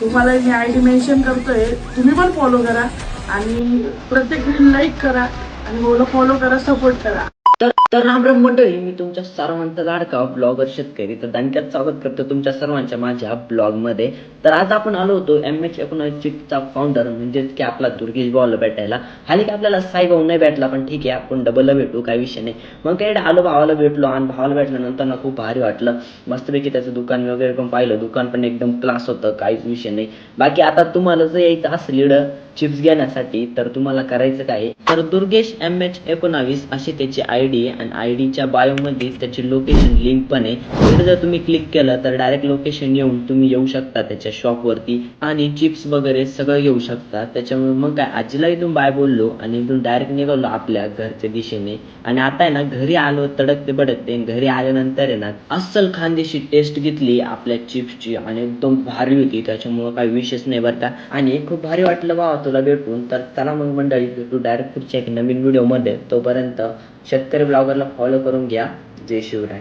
तुम्हाला मी ID mention करतोय, तुम्ही पण फॉलो करा आणि प्रत्येक रील लाईक करा आणि मला फॉलो करा, सपोर्ट करा. तर राम राम मंडळी, मी तुमच्या सर्वांचा लाडका ब्लॉगर शेतकरी तर दांड्यात स्वागत करतो तुमच्या सर्वांच्या माझ्या ब्लॉगमध्ये. तर आज आपण आलो होतो MH19 फाउंडर म्हणजेच की आपला दुर्गेश भाऊला भेटायला. हाली की आपल्याला साई भाऊ नाही भेटला, पण ठीक आहे आपण डबल भेटू, काही विषय नाही. मग काय आलो, भावाला भेटलो आणि भावाला भेटल्यानंतर ना खूप भारी वाटलं. मस्तपैकी त्याचं दुकान वगैरे पण पाहिलं, दुकान पण एकदम क्लास होतं, काहीच विषय नाही. बाकी आता तुम्हाला जर यायचं असेल चिप्स घेण्यासाठी तर तुम्हाला करायचं काय, तर दुर्गेश MH19 अशी त्याची ID आणि आयडीच्या बायोमध्ये त्याची लोकेशन लिंक पण आहे. तिकडे जर तुम्ही क्लिक केलं तर डायरेक्ट लोकेशन येऊन तुम्ही येऊ शकता त्याच्या शॉपवरती आणि चिप्स वगैरे सगळं घेऊ शकता. त्याच्यामुळे मग काय, आजीला इथून बाय बोललो आणि इथून डायरेक्ट निघालो आपल्या घरच्या दिशेने. आणि आता आहे ना घरी आलो तडकते बडकते. घरी आल्यानंतर आहे ना अस्सल खानदेशी टेस्ट घेतली आपल्या चिप्सची आणि एकदम भारी होती. त्याच्यामुळं काही विशेष नाही बरं का. आणि खूप भारी वाटलं बाबा तुला भेटून. तर चला मग मंडळी, भेटू डायरेक्ट पुढच्या एक नवीन व्हिडिओमध्ये. तोपर्यंत शेतकरी ब्लॉगरला फॉलो करून घ्या. जय शिवराय.